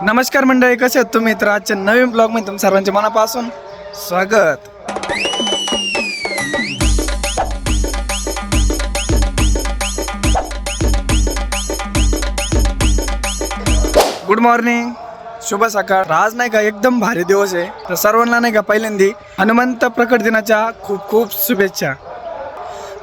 नमस्कार मंडळी, कसे आहेत तुम्ही? तर आजच्या नवीन ब्लॉग मध्ये तुम सर्वांचे मनापासून स्वागत. गुड मॉर्निंग, शुभ सकाळ. आज नाही का एकदम भारी दिवस आहे. तर सर्वांना नाही का पहिल्यांदी हनुमंत प्रकट दिनाच्या खूप खूप शुभेच्छा.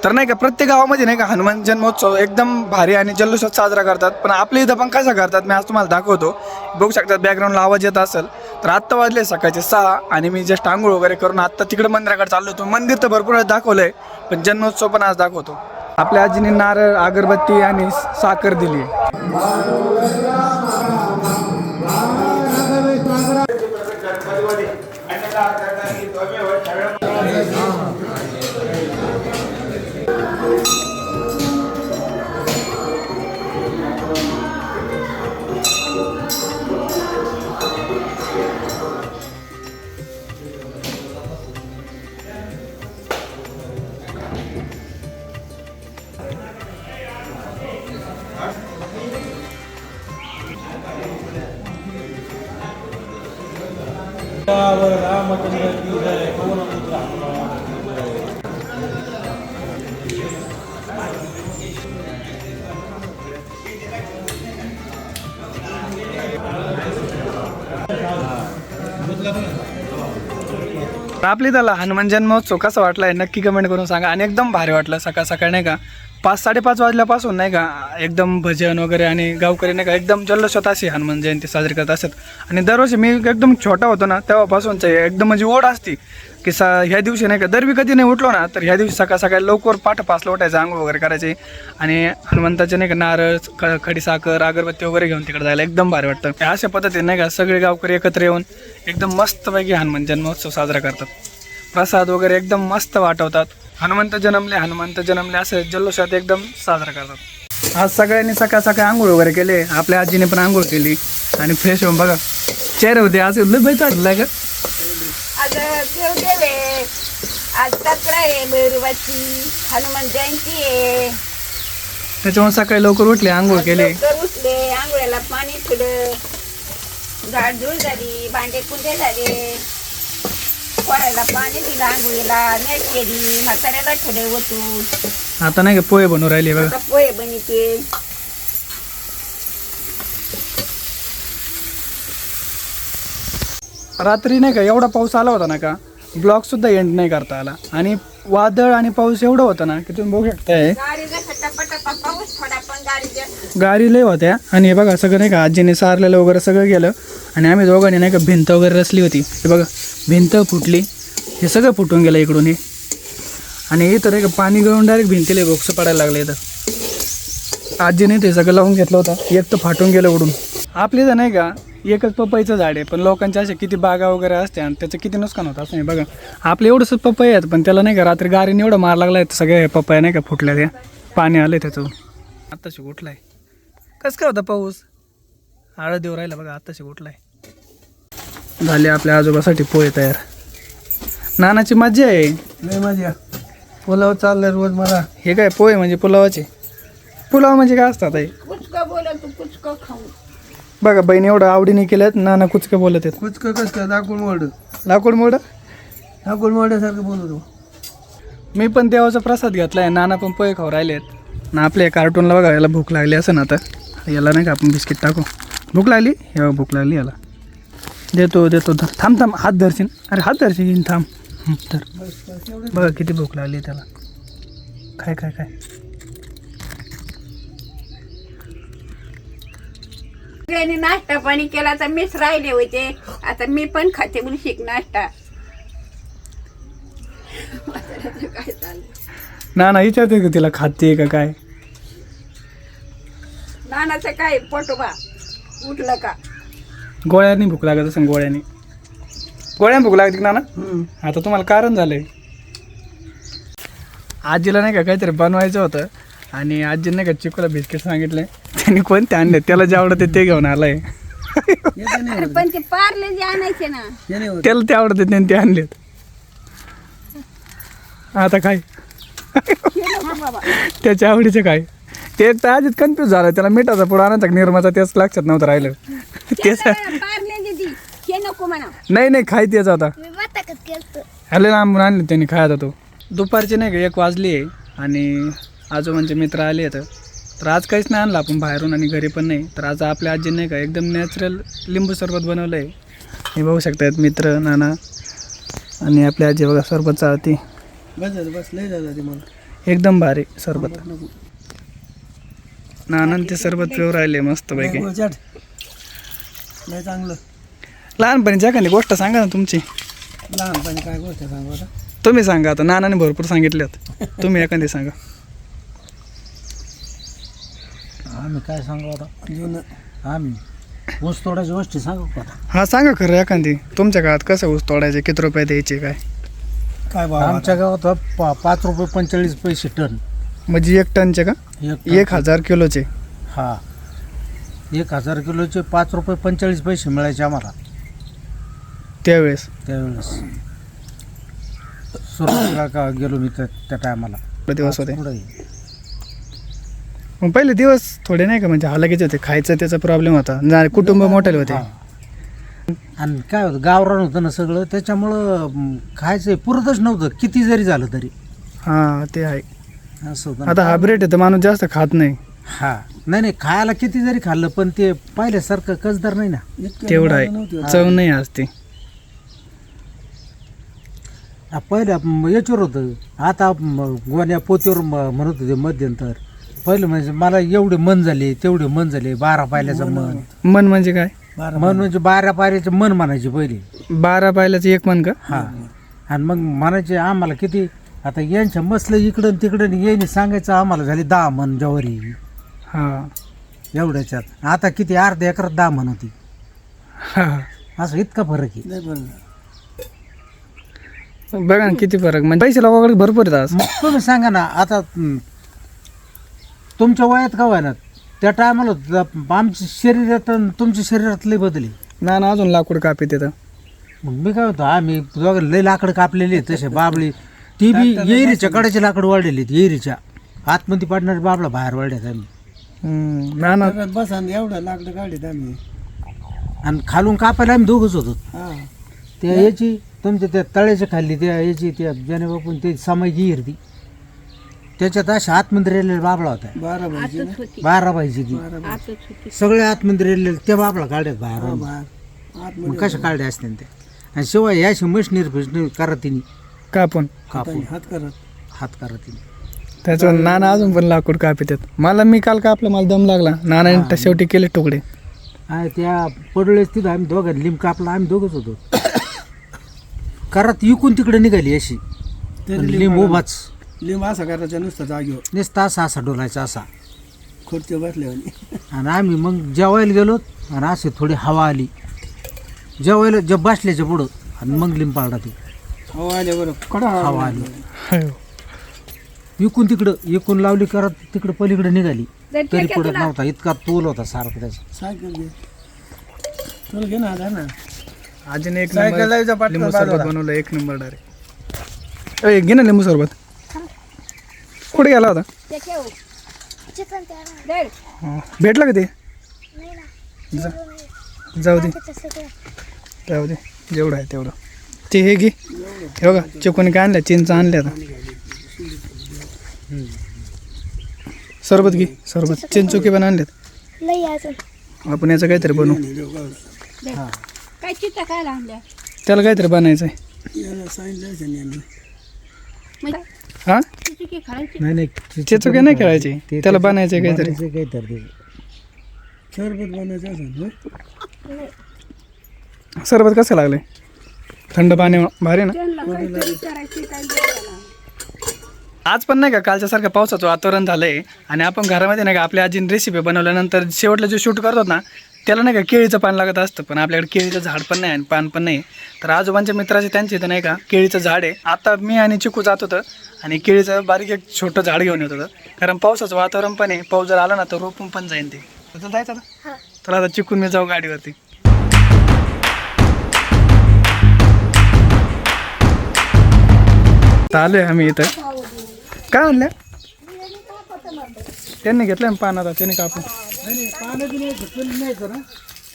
तर नाही का प्रत्येक गावामध्ये नाही का हनुमान जन्मोत्सव एकदम भारी आणि जल्लोषात साजरा करतात. पण आपल्या इथं पण कसा करतात मी आज तुम्हाला दाखवतो. बघू शकतात बॅकग्राऊंडला आवाज येत असेल. तर आत्ता वाजले सकाळचे 6 आणि मी जस्ट आंघोळ वगैरे करून आत्ता तिकडे मंदिराकडे चाललो होतो. मंदिर तर भरपूर दाखवलंय, पण जन्मोत्सव पण आज दाखवतो. आपल्या आजीने नारळ, अगरबत्ती आणि साखर दिली. आपली त्याला हनुमान जन्मोत्सव कसा वाटलाय नक्की कमेंट करून सांगा. आणि एकदम भारी वाटलं. सकाळ सकाळ नाही का 5-5:30 वाजल्यापासून नाही का एकदम भजन वगैरे आणि गावकरी नाही का एकदम जल्लोषात अशी हनुमान जयंती साजरी करत असत. आणि दरवर्षी मी एकदम छोटा होतो ना तेव्हापासूनच एकदम म्हणजे ओढ असती की ह्या दिवशी नाही का दरवी कधी नाही उठलो ना तर ह्या दिवशी सकाळ सकाळी लवकर 5:05 उठायचं, आंघोळ वगैरे करायचे आणि हनुमंताचे नाही का नारळ, खडीसाखर, अगरबत्ती वगैरे घेऊन तिकडे जायला एकदम भारी वाटतं. अशा पद्धतीने नाही का सगळे गावकरी एकत्र येऊन एकदम मस्तपैकी हनुमान जन्मोत्सव साजरा करतात. प्रसाद वगैरे एकदम मस्त वाटवतात. हनुमंत जन्मले असं जल्लोषात एकदम साजरा करतात. आज सगळ्यांनी सकाळ सकाळी आंघोळ वगैरे केले. आपल्या आजीने पण आंघोळ केली आणि फ्रेश होऊन बघा चेहरे होते आज लय का आज देवदेवे, आज जत्रा आहे बेरुबाची, हनुमान जयंती आहे. त्याच्यामुळे सकाळी लवकर उठले, आंघोळ केले. लवकर उठले, आंघोळ्याला पाणी ठेवलं, झाडझूड झाली, भांडे कुंडे झाले, पोरायला पाणी दिलं, आंघोळीला नेट केली, म्हाताऱ्याला ठेवले ओतून. आता नाही का पोहे बनवून राहिले बघा. आता पोहे बनते. रात्री नाही का एवढा पाऊस आला होता ना का ब्लॉग सुद्धा एंड नाही करता आला. आणि वादळ आणि पाऊस एवढं होतं ना की तुम्ही बघू शकताय गाडीला खटापटा पाऊस थोडा पण गाडी गाडी लय होत्या. आणि हे बघा सगळं नाही का आजीने सारलेलं वगैरे सगळं गेलं. आणि आम्ही दोघांनी नाही का भिंत वगैरे रचली होती. हे बघा भिंत फुटली, हे सगळं फुटून गेलं इकडून हे. आणि इथं नाही का पाणी गळून डायरेक्ट भिंतीला बोक्स पडायला लागले. इथं आजीने ते सगळं लावून घेतलं होतं. एक तर फाटून गेलं उडून. आपली तर नाही का एकच पपईचं झाड आहे, पण लोकांच्या असे किती बागा वगैरे असते आणि त्याचं किती नुकसान होतं असं नाही. बघा आपलं एवढंच पपई आहेत, पण त्याला नाही का रात्री गारीने एवढं मार लागला आहे सगळे पपया नाही का फुटल्या, त्या पाणी आलं त्याचं. आत्ताशी उठलाय. कसं काय होता पाऊस? आळं देऊ राहिला बघा. आत्ताशी उठलाय. झाले आपल्या आजोबासाठी पोहे तयार. नानाची मज्जा आहे. नाही मजा. पुलाव चाललाय रोज मला. हे काय पोहे म्हणजे पुलावाचे? पुलाव म्हणजे काय असतात आहे? कुचकं बोलत तू कुचकं खाऊ. बघा बहीण एवढं आवडीने केल्यात. नाना कुचकं बोलत आहेत. कुचकं कसं काय? लाकूड मोड लाकूड बोलतो. मी पण देवाचा प्रसाद घेतलाय. नाना पण पोहे खाऊ राहिलेत ना. आपल्या कार्टूनला बघा याला भूक लागली असं ना. आता याला नाही का आपण बिस्किट टाकू. भूक लागली, हे भूक लागली याला. देतो थांब हात धरशील. अरे हात धरशील, थांब. तर बघा किती भूक लागली त्याला. काय सगळ्यांनी नाश्ता पाणी केला तर मीच राहिले होते. आता मी पण खाते म्हणून शिक नाश्ता. काय चाललं? नाना विचारते का तिला खाते का काय? नानाचं काय पोटोबा उठलं का? गोळ्यानी भूक लागत असं. गोळ्याने भूक लागते की नाना? आता तुम्हाला कारण झालंय. आजीला नाही का काहीतरी बनवायचं होतं आणि आजीने नाही का चिकूला बिस्किट सांगितले. त्यांनी कोणते आणले, त्याला जे आवडते ते घेऊन आलाय. पण ते पार्ले जे आणायचे ना त्याला ते आवडते त्यांनी ते आणलेत. आता काय त्याच्या आवडीचं काय ते तर आधीच कन्फ्यूज झालं, त्याला मिठाचा पुढं आणायचा का निर्माचा तेच लक्षात नव्हतं राहिलं. तेच हे नको म्हणा. नाही खाय तेच आता मी बटाकच केलं. हल्ले लांबून आणले त्यांनी खायचा तो. दुपारचे नाही का 1 वाजली आहे आणि आजोबांचे मित्र आले आहेत. तर आज काहीच नाही आणलं आपण बाहेरून आणि घरी पण नाही. तर आज आपल्या आजी नाही का एकदम नॅचरल लिंबू सरबत बनवलं आहे. हे बघू शकतात मित्र नाना आणि आपली आजी बघा सरबत चालती बस लय झालं ते मला एकदम भारी सरबत. नाना ते सरबत पिऊ राहिले मस्त पैकी. लय चांगलं. लहानपणीची एखादी गोष्ट सांगा ना तुमची. लहानपणी काय गोष्ट सांगू आता. तुम्ही सांगा आता, नानाने भरपूर सांगितल्यात, तुम्ही एखादी सांगा. आम्ही काय सांगू आता जुनं. आम्ही ऊस तोडायची गोष्टी सांगू का आता. हा सांगा खरं एखादी. तुमच्या काळात कसं ऊस तोडायचे, किती रुपये द्यायचे काय? काय भाव आमच्या गावात 5 रुपये 45 पैसे टन. म्हणजे 1 टनचे का? 1000 किलोचे? हा 1000 किलोचे 5 रुपये 45 पैसे मिळायचे आम्हाला त्यावेळेस. सुरुवातीला का गेलो मी त्या टायमाला. दिवस होते. पुढे मग पहिले दिवस थोडे नाही का म्हणजे हालाकीचे होते, खायचं त्याचा प्रॉब्लेम होता, कुटुंब मोठे होते. आणि काय होतं गावरान होतं ना सगळं, त्याच्यामुळं खायचं पुरतच नव्हतं किती जरी झालं तरी. हा ते आहे. असं होतं. आता हायब्रिड आहे तर माणूस जास्त खात नाही. हा नाही खायला किती जरी खाल्लं पण ते पाहिल्यासारखं कसदार नाही ना. तेवढं आहे, चव नाही आज ती. पहिलं याच्यावर होतं. आता गोण्या पोतीवर म्हणत होते मध्यंतर. पहिलं म्हणजे मला एवढे मन झाले तेवढे मन झाले. 12 पायल्याचं मन. मन म्हणजे काय? मन म्हणजे 12 पायल्याचं मन म्हणायचे पहिले. 12 पायल्याचं 1 मन का? हा आणि मग म्हणायचे आम्हाला किती. आता यांच्या मसलं इकडं तिकडं यांनी सांगायचं आम्हाला झाली 10 मन ज्वारी. हा एवढ्याच्यात आता किती अर्ध्या एकरात 10 मन होती. हा असं इतका फरक आहे. बघा ना किती फरक. म्हणजे पैसे लोकांकडे भरपूर आहेत आज. मग तुम्ही सांगा ना आता तुमच्या वयात का ना त्या टायमाला आमच्या शरीरात आणि तुमच्या शरीरात लय बदली. नाना अजून लाकूड कापी तिथं. मग मी काय होतो आम्ही दोघं लय लाकड कापलेली आहेत तसे बाबळी. ती बी येरीच्या कडाचे लाकड वाढलेली आहेत. येरीच्या आतमध्ये पडणारे बाबळा बाहेर वाढल्यात आम्ही. नाना बस एवढं लाकडं काढत आम्ही. आणि खालून कापायला आम्ही दोघंच होतो. त्या याची तुमच्या त्या तळ्याच्या खाल्ली त्या याची त्या ज्याने बापून ते समायची हिरती त्याच्यात अशा आतमध्ये राहिलेला बाबळा होता. 12 पाहिजे ती सगळे आतमध्ये राहिलेले त्या बाबळा काढ्यात बाहेर. मग कशा काढल्या असते ते. आणि शिवाय याशी मशनीर फिशनीर करतीने कापून हात करतीने. त्याच्यावर नाना अजून पण लाकूड कापितात. मी काल कापलं, मला दम लागला. नानाने शेवटी केले तुकडे. त्या पडळेच तिथं आम्ही दोघं लिंब कापला. आम्ही दोघंच होतो. करत इकून तिकडे निघाली अशी लिंब उभाच. लिंब असा करायचा नुसतं जागेवर नुसता असा डोलायचा असा खुर्ची बसल्यावर. आणि आम्ही मग जेवायला गेलो आणि असे थोडी हवा आली जेवायला जे बसल्याच्या पुढं आणि मग लिंब पाळला ती हवा आल्याबरोबर कडा हवा आली. इकून तिकडं लावली करत तिकडं पलीकडे निघाली तरी पडत नव्हता. इतका तोल होता सारखं त्याचा. सायकल घे तुला घे ना आता ना. आजीने 1 सायकल नंबर लावायचा पाठला लिंबू बाजूला. सरबत बनवलं. 1 नंबर डायरेक्ट. घे ना लिंबू सरबत. कुठे गेला होता? चिकन तयार भेटलं का ते? नाही ना. जाऊ दे बाकीचं सगळं. जाऊ दे जेवढं आहे तेवढं. ते हे घे. हे बघा चिकून काय आणलं, चिंच आणले आता. सरबत घे सरबत. चिंचोके पण आणलेत. लई अजून. आपण याचं काहीतरी बनवू. काय चित्ता काय आणल्या त्याला काहीतरी बनायचं आहे. याला सांगितलं यांनी. हा चिकी खायची. नाही चिंचोके नाही खेळायचे, त्याला बनायचं आहे काहीतरी. काहीतरी सरबत बनायचं असेल होय? सरबत कसं लागलंय? थंड पाणी भारी ना. त्यांना काहीतरी करायची काय जेवायला. आज पण नाही का कालच्यासारखं पावसाचं वातावरण झालंय आणि आपण घरामध्ये नाही का आपल्या आजीने रेसिपी बनवल्यानंतर शेवटला जे शूट करतात ना त्याला नाही का केळीचं पान लागत असतं. पण आपल्याकडे केळीचं झाड पण नाही आणि पान पण नाही. तर आजोबांच्या मित्राचे त्यांच्या इथं नाही का केळीचं झाड आहे. आता मी आणि चिकू जात होतं आणि केळीचं बारीक एक छोटं झाड घेऊन येत होतं. कारण पावसाचं वातावरण पण आहे. पाऊस जर आला ना तर रोपून पण जाईन ते. तर जायचं आता. तर आता चिकून मी जाऊ गाडीवरती. आलोय आम्ही इथं. काय म्हणलं? त्यांनी घेतलं ना पान आता त्याने कापून नाही पानं बी नाही फक्त न्यायचं ना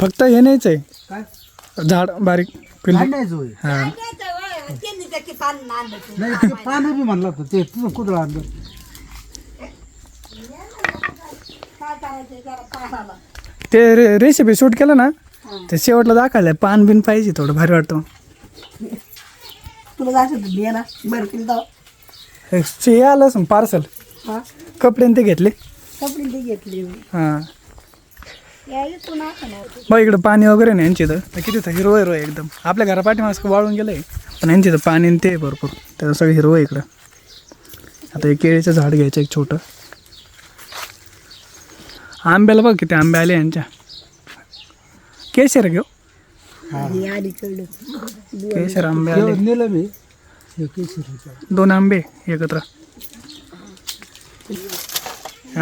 फक्त हे न्यायच आहे काय झाड बारीक पिल्ली न्यायचं होय हा नाही ते पानं बी म्हणलं होतं ते तुझं कुठं आणलं ते रेसिपी शूट केलं ना ते शेवटला दाखवलंय पान बिन पाहिजे थोडं भारी वाटतं तुला जायचं बिया ना बरं तिला हे आलं पार्सल हा कपडे ते घेतले कपडे ते घेतली हां यायला पुन्हा खाणार बघ इकडं पाणी वगैरे नाही यांची तर किती तर हिरवं हिरवं आहे एकदम आपल्या घरापाठी मास्क वाळून गेलं आहे पण यांची तर पाणी आणि ते भरपूर त्याचं सगळं हिरवं आहे इकडं आता एक केळीचं झाड घ्यायचं एक छोटं आंब्याला बघ किती आंबे आले यांच्या केशर घेऊ आली कळलं केशर आंबे आले नेलं मी हे केशरीचं. 2 आंबे एकत्र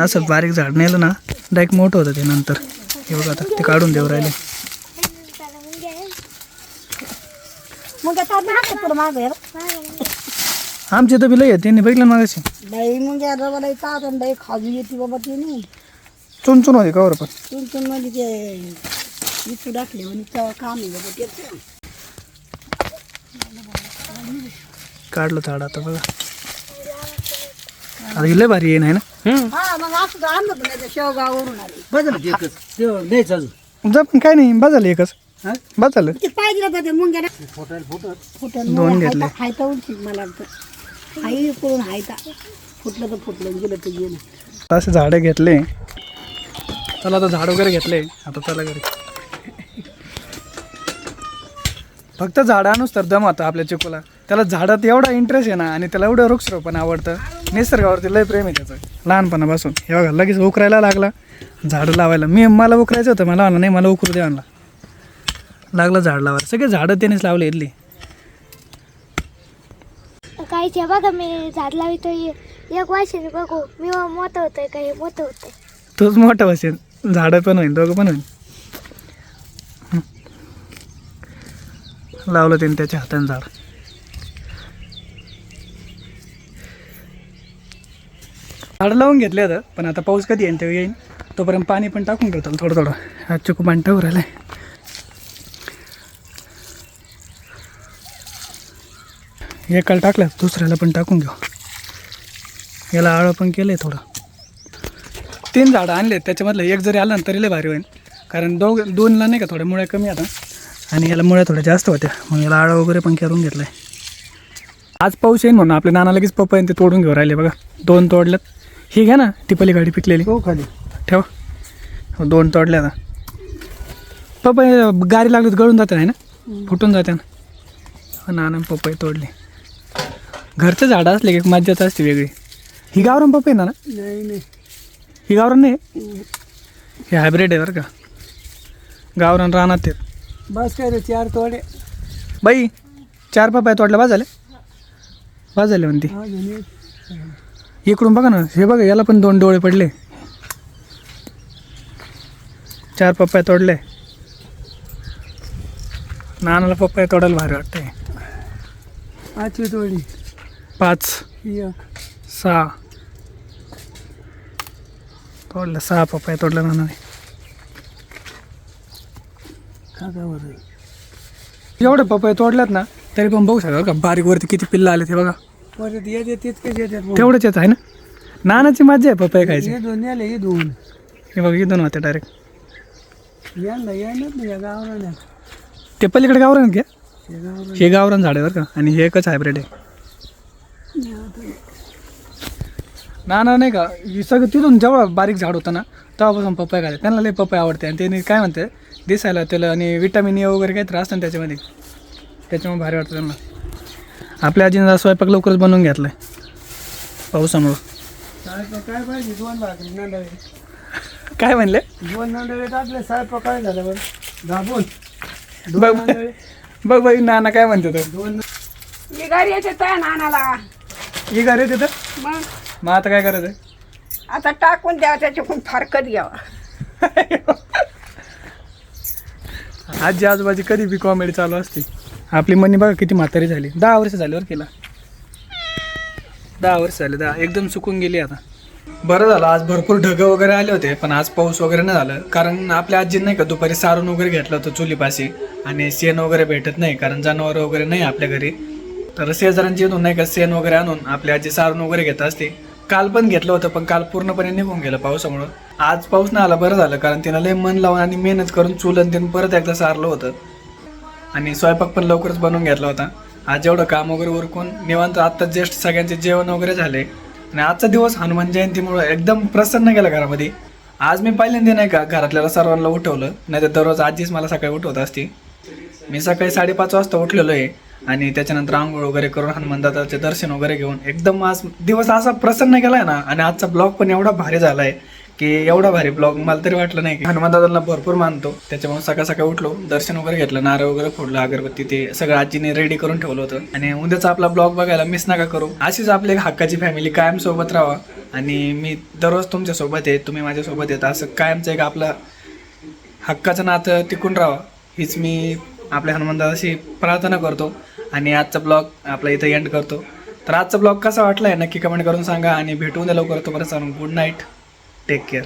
असं बारीक झाड नेलं ना डायरेक्ट मोठं होतं ते नंतर हे बघा आता ते काढून देऊ राहिले मग आता पुढं मागे आमचे तर बिलं आहे त्यांनी बघितलं मागाशी बाई मग रवाला येतात बाई खाजू येते बाबा ते नाही चुनचुन होते कवर पण तुमचं मध्ये ते इथं टाकले म्हणजे काम आहे बाबा ते काढलं झाड आता बघा आता लय भारी आहे ना हा मग असं आणलं पण नाही शेवगाववरून आले बदल की एकच ते न्यायचं अजून जा पण काय नाही बाजारलं एकच हा बाजारलं ते पाहिजे होतं ते मुंग्याला फुटत फुटलं दोन घेतले. हायता उलशी मला वाटतं हाई करून हायता फुटलं तर फुटलं गेलं तर गेलं असे झाडं घेतले चला आता झाड वगैरे घेतले आता चला घरी फक्त झाड आणूच तर दम होतं आपल्या चिकूला त्याला झाडात एवढा इंटरेस्ट आहे ना आणि त्याला एवढं वृक्षरोपण आवडतं निसर्गावरती लय प्रेम आहे त्याचं लहानपणापासून हे बघा लगेच उकरायला लागला झाडं लावायला मला उकरायचं होतं मला आणलं नाही मला उकरू दे आणला लागलं झाड लावायला सगळे झाडं त्यानेच लावले इथली काहीच हे बघा मी झाड लावितो एक वर्षाने बघू मी मोठं होतंय का हे मोठं होतंय तोच मोठा बसेल झाडं पण होईल दोघं पण होईल लावलं त्याने त्याच्या हाताने झाड झाडं लावून घेतले आता पण आता पाऊस कधी येईल तेव्हा येईन तोपर्यंत पाणी पण टाकून घेतो थोडं थोडं हा चिकू पाणी टाकून राहिलं एकाला टाकलं दुसऱ्याला पण टाकून घेऊ याला आळं पण केलं आहे थोडं 3 झाडं आणले त्याच्यामधलं एक जरी आलं ना तरी लय भारी होईल कारण 2ला नाही का थोड्या मुळ्या कमी आता आणि याला मुळ्या थोड्या जास्त होत्या मग याला आळं वगैरे पण करून घेतलं आहे आज पाऊस येईन म्हणून आपल्या नाना लगेच पप्पा ते तोडून घेऊन राहिले बघा 2 तोडल्यात ही घ्या ना टिपली गाडी पिकलेली हो खाली ठेवा 2 तोडल्या आता पप्पा गाडी लागली तर गळून जाते नाही ना फुटून जाते ना नाना पप्पा तोडले घरचं झाडं असले की एक मज्जाच असते वेगळी ही गावरान पप्पा आहे ना नाही नाही ही गावरान नाही हे हायब्रिड आहे बरं का गावरान रानात ते बस काय रे 4 तोडे बाई 4 पप्पा तोडल्या बाजाले म्हणते अजून एक. इकडून बघा ना हे बघा याला पण 2 डोळे पडले 4 पप्पा तोडले नानाला पप्पा तोडायला भारी वाटतंय 5 तोडी 5 ही एक 6 तोडलं 6 पप्पा तोडल्या नानाने खातावर एवढे पप्पा तोडल्यात ना तरी पण बघू शकता का बारीक वरती किती पिल्लं आले ते बघा परत येते तितकेच येतात मग. तेवढंच येत आहे ना नानाची मजा आहे पप्पा खायची हे 2 नेले हे 2 हे बघा इथून होते डायरेक्ट यांना येणार नाही या गावाला नाही ते पलीकडे गावरान घ्या हे गावाला हे गावरान झाड आहे बरं का आणि हे एकच हायब्रिड आहे नाना नाही का हे सगळं तिथून जेव्हा बारीक झाड होतं ना तेव्हापासून पप्पा खायचे त्यांना लई पप्पा आवडते आणि त्यांनी काय म्हणते दिसायला त्याला आणि विटामिन ए वगैरे काही त्रास नाही त्याच्यामध्ये त्याच्यामुळे भारी वाटतं त्यांना आपल्या आजीने स्वयंपाक लवकरच बनवून घेतलाय पावसामुळं काय पाहिजे 2 भाकरी नांदळे काय म्हणले 2 नांदळे टाकले साहेब काय झालं बरं दाबून बघ बघ बाई नाना काय म्हणते तर 2 मी घरी येते त्या नानाला ही घर आहे तिथं मग मग आता काय करायचं आता टाकून द्यावं त्याच्याकडून फारकत घ्यावा आजी आजोबाची कधी बी कॉमेडी चालू असते आपली मनी बघा किती म्हातारी झाली 10 वर्ष झाली बरं केला 10 वर्ष झाले 10 एकदम सुकून गेली आता बरं झालं आज भरपूर ढगं वगैरे आले होते, पण आज पाऊस वगैरे नाही झालं. कारण आपल्या आजीने नाही का दुपारी सारून वगैरे घेतलं होतं चुलीपाशी, आणि शेण वगैरे भेटत नाही कारण जनावर वगैरे नाही आपल्या घरी. तर शेजाऱ्यांची इथून नाही का शेण वगैरे आणून आपली आजी सारून वगैरे घेत असते. काल पण घेतलं होतं, पण काल पूर्णपणे निघून गेलं पावसामुळं. आज पाऊस नाही आला, बरं झालं, कारण तिनं लय मन लावून आणि मेहनत करून चुलन तिनं परत एकदा सारलं होतं. आणि स्वयंपाक पण लवकरच बनवून घेतला होता. आज एवढं काम वगैरे उरकून निवांत आत्ता जस्ट सगळ्यांचे जेवण वगैरे झाले. आणि आजचा दिवस हनुमान जयंतीमुळे एकदम प्रसन्न गेला घरामध्ये. आज मी पहिल्यांदा नाही का घरातल्याला सर्वांना उठवलं, नाही तर दररोज आजीच मला सकाळी उठवत असते. मी सकाळी 5:30 वाजता उठलेलो आहे आणि त्याच्यानंतर आंघोळ वगैरे करून हनुमानदादाचे दर्शन वगैरे घेऊन एकदम आज दिवस असा प्रसन्न गेलाय ना. आणि आजचा ब्लॉग पण एवढा भारी झालाय की एवढा भारी ब्लॉग मला तरी वाटलं नाही. की हनुमानदादांना भरपूर मानतो, त्याच्यामुळे सकाळ सकाळी उठलो, दर्शन वगैरे घेतलं, नारळ वगैरे फोडलं, अगरबत्ती ते सगळं आजीने रेडी करून ठेवलं होतं. आणि उद्याचा आपला ब्लॉग बघायला मिस नका करू. अशीच आपली एक हक्काची फॅमिली कायम सोबत राहा. आणि मी दररोज तुमच्या सोबत आहे, तुम्ही माझ्या सोबत येत, असं कायमचं एक आपलं हक्काचं नातं टिकून राहा, हीच मी आपल्या हनुमानदादाशी प्रार्थना करतो. आणि आजचा ब्लॉग आपला इथं एंड करतो. तर आजचा ब्लॉग कसा वाटला आहे नक्की कमेंट करून सांगा. आणि भेटून द्या लवकर. तुम्हाला सांगून गुड नाईट, टेक केअर.